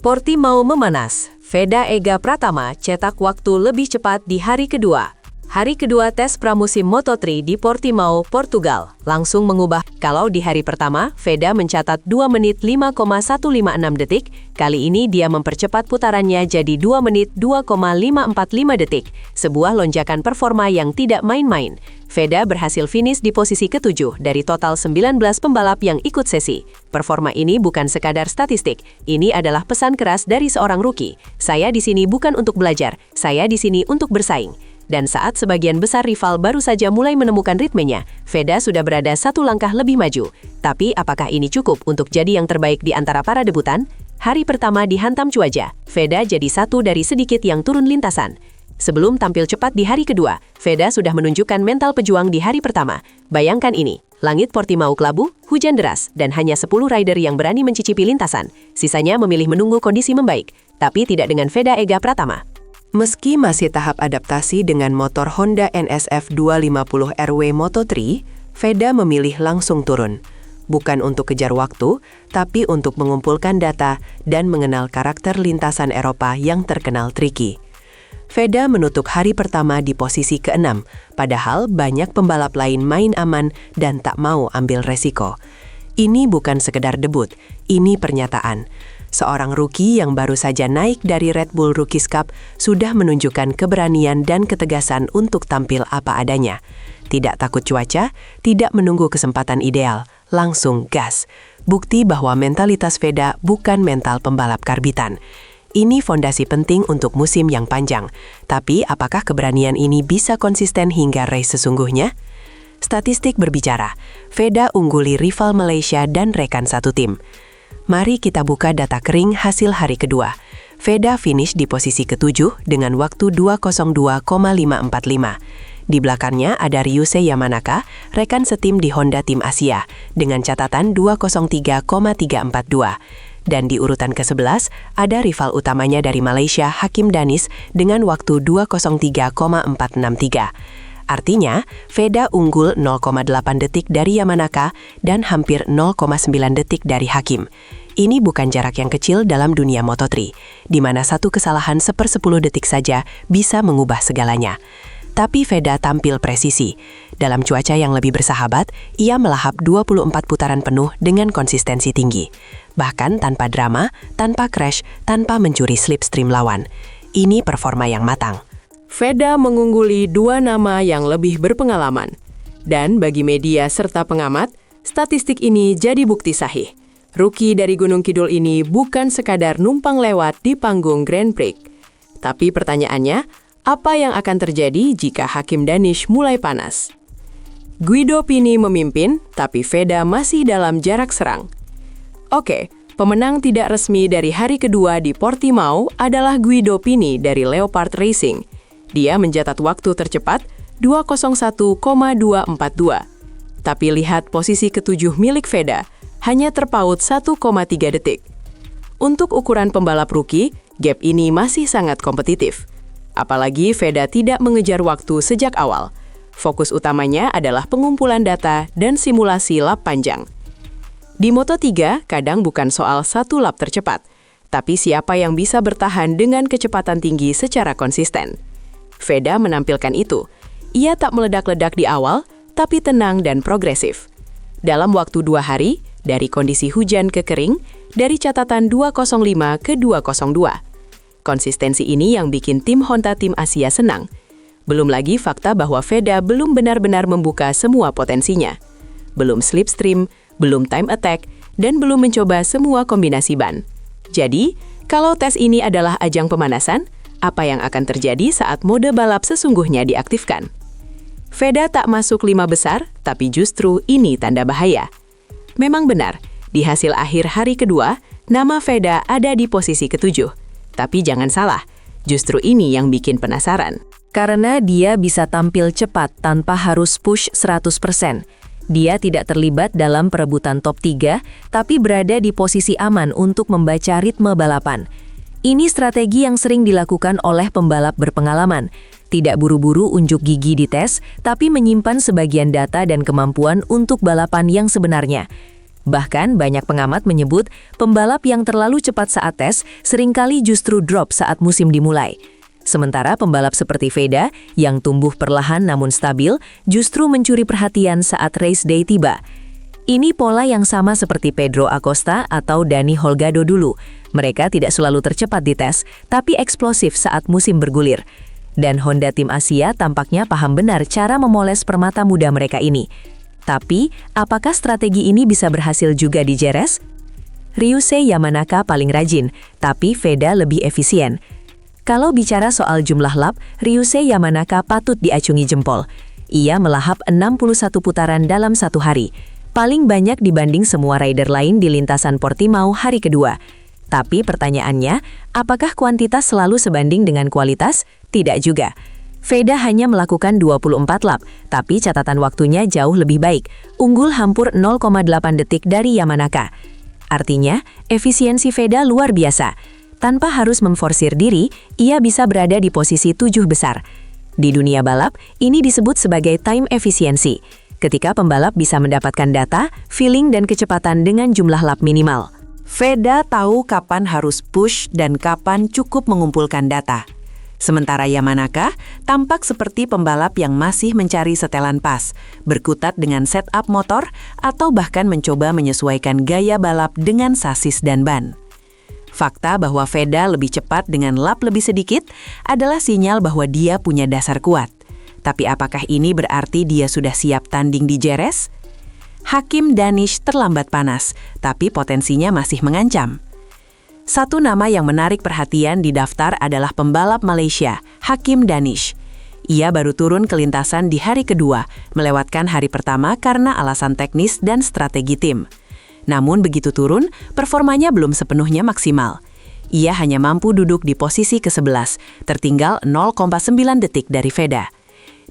Portimao memanas. Veda Ega Pratama cetak waktu lebih cepat di hari kedua. Hari kedua tes pramusim Moto3 di Portimao, Portugal, langsung mengubah. Kalau di hari pertama, Veda mencatat 2 menit 5,156 detik, kali ini dia mempercepat putarannya jadi 2 menit 2,545 detik, sebuah lonjakan performa yang tidak main-main. Veda berhasil finish di posisi ke-7 dari total 19 pembalap yang ikut sesi. Performa ini bukan sekadar statistik, ini adalah pesan keras dari seorang rookie. Saya di sini bukan untuk belajar, saya di sini untuk bersaing. Dan saat sebagian besar rival baru saja mulai menemukan ritmenya, Veda sudah berada satu langkah lebih maju. Tapi apakah ini cukup untuk jadi yang terbaik di antara para debutan? Hari pertama dihantam cuaca, Veda jadi satu dari sedikit yang turun lintasan. Sebelum tampil cepat di hari kedua, Veda sudah menunjukkan mental pejuang di hari pertama. Bayangkan ini, langit Portimao kelabu, hujan deras, dan hanya 10 rider yang berani mencicipi lintasan. Sisanya memilih menunggu kondisi membaik, tapi tidak dengan Veda Ega Pratama. Meski masih tahap adaptasi dengan motor Honda NSF 250 RW Moto3, Veda memilih langsung turun. Bukan untuk kejar waktu, tapi untuk mengumpulkan data dan mengenal karakter lintasan Eropa yang terkenal tricky. Veda menutup hari pertama di posisi ke-6, padahal banyak pembalap lain main aman dan tak mau ambil resiko. Ini bukan sekedar debut, ini pernyataan. Seorang rookie yang baru saja naik dari Red Bull Rookies Cup sudah menunjukkan keberanian dan ketegasan untuk tampil apa adanya. Tidak takut cuaca, tidak menunggu kesempatan ideal, langsung gas. Bukti bahwa mentalitas Veda bukan mental pembalap karbitan. Ini fondasi penting untuk musim yang panjang. Tapi apakah keberanian ini bisa konsisten hingga race sesungguhnya? Statistik berbicara, Veda ungguli rival Malaysia dan rekan satu tim. Mari kita buka data kering hasil hari kedua. Veda finish di posisi ke-7 dengan waktu 2:02,545. Di belakangnya ada Ryusei Yamanaka, rekan setim di Honda Tim Asia, dengan catatan 2:03,342. Dan di urutan ke-11 ada rival utamanya dari Malaysia, Hakim Danis, dengan waktu 2:03,463. Artinya, Veda unggul 0,8 detik dari Yamanaka dan hampir 0,9 detik dari Hakim. Ini bukan jarak yang kecil dalam dunia Moto3, di mana satu kesalahan 1/10 detik saja bisa mengubah segalanya. Tapi Veda tampil presisi. Dalam cuaca yang lebih bersahabat, ia melahap 24 putaran penuh dengan konsistensi tinggi. Bahkan tanpa drama, tanpa crash, tanpa mencuri slipstream lawan. Ini performa yang matang. Veda mengungguli dua nama yang lebih berpengalaman. Dan bagi media serta pengamat, statistik ini jadi bukti sahih. Rookie dari Gunung Kidul ini bukan sekadar numpang lewat di panggung Grand Prix. Tapi pertanyaannya, apa yang akan terjadi jika Hakim Danish mulai panas? Guido Pini memimpin, tapi Veda masih dalam jarak serang. Oke, pemenang tidak resmi dari hari kedua di Portimao adalah Guido Pini dari Leopard Racing. Dia mencatat waktu tercepat 2:01,242. Tapi lihat posisi ke-7 milik Veda, hanya terpaut 1,3 detik. Untuk ukuran pembalap rookie, gap ini masih sangat kompetitif. Apalagi Veda tidak mengejar waktu sejak awal. Fokus utamanya adalah pengumpulan data dan simulasi lap panjang. Di Moto3, kadang bukan soal satu lap tercepat, tapi siapa yang bisa bertahan dengan kecepatan tinggi secara konsisten. Veda menampilkan itu. Ia tak meledak-ledak di awal, tapi tenang dan progresif. Dalam waktu 2 hari, dari kondisi hujan ke kering, dari catatan 2:05 ke 2:02. Konsistensi ini yang bikin tim Honda Tim Asia senang. Belum lagi fakta bahwa Veda belum benar-benar membuka semua potensinya. Belum slipstream, belum time attack, dan belum mencoba semua kombinasi ban. Jadi, kalau tes ini adalah ajang pemanasan, apa yang akan terjadi saat mode balap sesungguhnya diaktifkan? Veda tak masuk 5 besar, tapi justru ini tanda bahaya. Memang benar, di hasil akhir hari kedua, nama Veda ada di posisi ke-7. Tapi jangan salah, justru ini yang bikin penasaran. Karena dia bisa tampil cepat tanpa harus push 100%. Dia tidak terlibat dalam perebutan top 3, tapi berada di posisi aman untuk membaca ritme balapan. Ini strategi yang sering dilakukan oleh pembalap berpengalaman. Tidak buru-buru unjuk gigi di tes, tapi menyimpan sebagian data dan kemampuan untuk balapan yang sebenarnya. Bahkan banyak pengamat menyebut pembalap yang terlalu cepat saat tes seringkali justru drop saat musim dimulai. Sementara pembalap seperti Veda yang tumbuh perlahan namun stabil justru mencuri perhatian saat race day tiba. Ini pola yang sama seperti Pedro Acosta atau Dani Holgado dulu. Mereka tidak selalu tercepat di tes, tapi eksplosif saat musim bergulir. Dan Honda Tim Asia tampaknya paham benar cara memoles permata muda mereka ini. Tapi, apakah strategi ini bisa berhasil juga di Jerez? Ryusei Yamanaka paling rajin, tapi Veda lebih efisien. Kalau bicara soal jumlah lap, Ryusei Yamanaka patut diacungi jempol. Ia melahap 61 putaran dalam satu hari. Paling banyak dibanding semua rider lain di lintasan Portimao hari kedua. Tapi pertanyaannya, apakah kuantitas selalu sebanding dengan kualitas? Tidak juga. Veda hanya melakukan 24 lap, tapi catatan waktunya jauh lebih baik, unggul hampir 0,8 detik dari Yamanaka. Artinya, efisiensi Veda luar biasa. Tanpa harus memforsir diri, ia bisa berada di posisi 7 besar. Di dunia balap, ini disebut sebagai time efisiensi. Ketika pembalap bisa mendapatkan data, feeling dan kecepatan dengan jumlah lap minimal. Veda tahu kapan harus push dan kapan cukup mengumpulkan data. Sementara Yamanaka tampak seperti pembalap yang masih mencari setelan pas, berkutat dengan setup motor, atau bahkan mencoba menyesuaikan gaya balap dengan sasis dan ban. Fakta bahwa Veda lebih cepat dengan lap lebih sedikit adalah sinyal bahwa dia punya dasar kuat. Tapi apakah ini berarti dia sudah siap tanding di Jerez? Hakim Danish terlambat panas, tapi potensinya masih mengancam. Satu nama yang menarik perhatian di daftar adalah pembalap Malaysia, Hakim Danish. Ia baru turun ke lintasan di hari kedua, melewatkan hari pertama karena alasan teknis dan strategi tim. Namun begitu turun, performanya belum sepenuhnya maksimal. Ia hanya mampu duduk di posisi ke-11, tertinggal 0,9 detik dari Veda.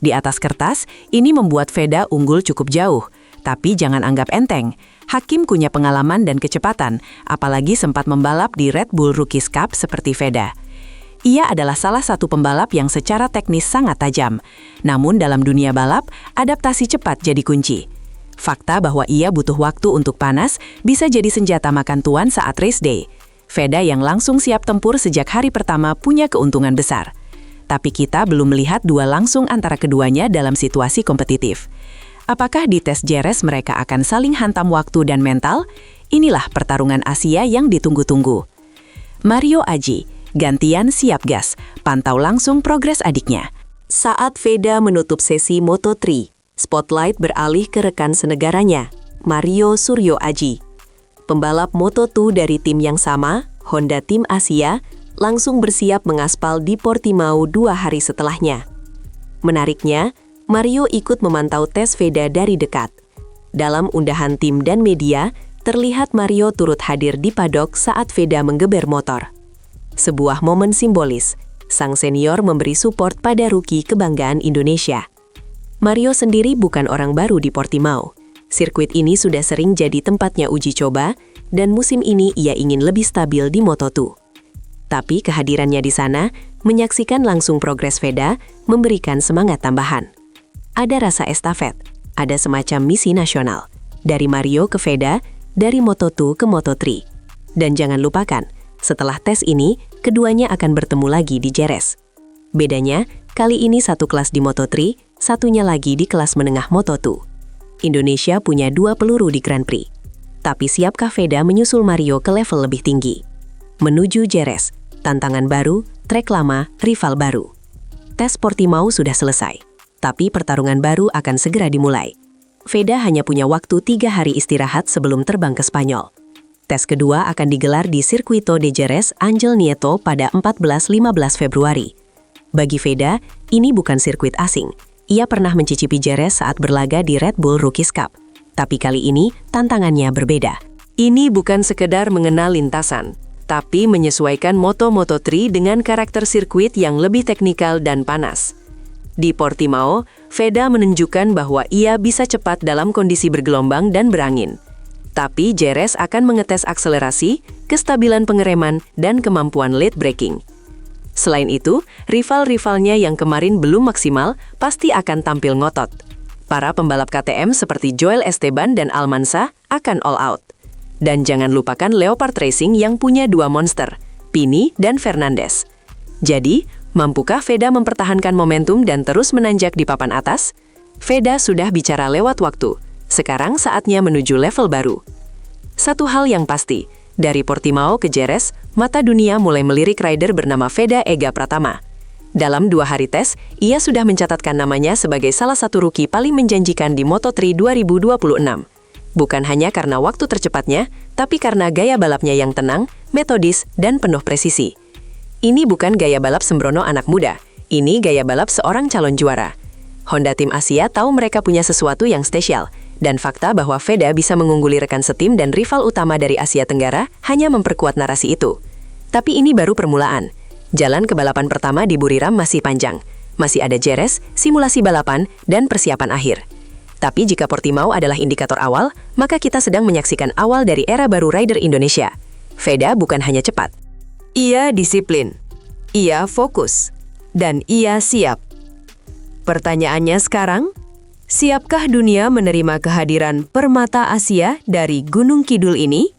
Di atas kertas, ini membuat Veda unggul cukup jauh. Tapi jangan anggap enteng. Hakim punya pengalaman dan kecepatan, apalagi sempat membalap di Red Bull Rookies Cup seperti Veda. Ia adalah salah satu pembalap yang secara teknis sangat tajam. Namun dalam dunia balap, adaptasi cepat jadi kunci. Fakta bahwa ia butuh waktu untuk panas bisa jadi senjata makan tuan saat race day. Veda yang langsung siap tempur sejak hari pertama punya keuntungan besar. Tapi kita belum melihat duel langsung antara keduanya dalam situasi kompetitif. Apakah di tes Jerez mereka akan saling hantam waktu dan mental? Inilah pertarungan Asia yang ditunggu-tunggu. Mario Aji, gantian siap gas, pantau langsung progres adiknya. Saat Veda menutup sesi Moto3, spotlight beralih ke rekan senegaranya, Mario Suryo Aji. Pembalap Moto2 dari tim yang sama, Honda Tim Asia, langsung bersiap mengaspal di Portimao 2 hari setelahnya. Menariknya, Mario ikut memantau tes Veda dari dekat. Dalam undahan tim dan media, terlihat Mario turut hadir di paddock saat Veda menggeber motor. Sebuah momen simbolis, sang senior memberi support pada rookie kebanggaan Indonesia. Mario sendiri bukan orang baru di Portimao. Sirkuit ini sudah sering jadi tempatnya uji coba, dan musim ini ia ingin lebih stabil di Moto2. Tapi kehadirannya di sana, menyaksikan langsung progres Veda, memberikan semangat tambahan. Ada rasa estafet, ada semacam misi nasional. Dari Mario ke Veda, dari Moto2 ke Moto3. Dan jangan lupakan, setelah tes ini, keduanya akan bertemu lagi di Jerez. Bedanya, kali ini satu kelas di Moto3, satunya lagi di kelas menengah Moto2. Indonesia punya 2 peluru di Grand Prix. Tapi siapkah Veda menyusul Mario ke level lebih tinggi? Menuju Jerez, tantangan baru, trek lama, rival baru. Tes Portimao sudah selesai, tapi pertarungan baru akan segera dimulai. Veda hanya punya waktu 3 hari istirahat sebelum terbang ke Spanyol. Tes kedua akan digelar di Circuito de Jerez Ángel Nieto pada 14-15 Februari. Bagi Veda, ini bukan sirkuit asing. Ia pernah mencicipi Jerez saat berlaga di Red Bull Rookies Cup. Tapi kali ini, tantangannya berbeda. Ini bukan sekedar mengenal lintasan, tapi menyesuaikan Moto3 dengan karakter sirkuit yang lebih teknikal dan panas. Di Portimao, Veda menunjukkan bahwa ia bisa cepat dalam kondisi bergelombang dan berangin. Tapi Jerez akan mengetes akselerasi, kestabilan pengereman, dan kemampuan late braking. Selain itu, rival-rivalnya yang kemarin belum maksimal pasti akan tampil ngotot. Para pembalap KTM seperti Joel Esteban dan Almansa akan all out. Dan jangan lupakan Leopard Racing yang punya dua monster, Pini dan Fernandez. Jadi, mampukah Veda mempertahankan momentum dan terus menanjak di papan atas? Veda sudah bicara lewat waktu. Sekarang saatnya menuju level baru. Satu hal yang pasti, dari Portimao ke Jerez, mata dunia mulai melirik rider bernama Veda Ega Pratama. Dalam 2 hari tes, ia sudah mencatatkan namanya sebagai salah satu rookie paling menjanjikan di Moto3 2026. Bukan hanya karena waktu tercepatnya, tapi karena gaya balapnya yang tenang, metodis, dan penuh presisi. Ini bukan gaya balap sembrono anak muda, ini gaya balap seorang calon juara. Honda Tim Asia tahu mereka punya sesuatu yang spesial, dan fakta bahwa Veda bisa mengungguli rekan setim dan rival utama dari Asia Tenggara hanya memperkuat narasi itu. Tapi ini baru permulaan. Jalan ke balapan pertama di Buriram masih panjang. Masih ada Jerez, simulasi balapan, dan persiapan akhir. Tapi jika Portimao adalah indikator awal, maka kita sedang menyaksikan awal dari era baru rider Indonesia. Veda bukan hanya cepat. Ia disiplin. Ia fokus. Dan ia siap. Pertanyaannya sekarang, siapkah dunia menerima kehadiran permata Asia dari Gunung Kidul ini?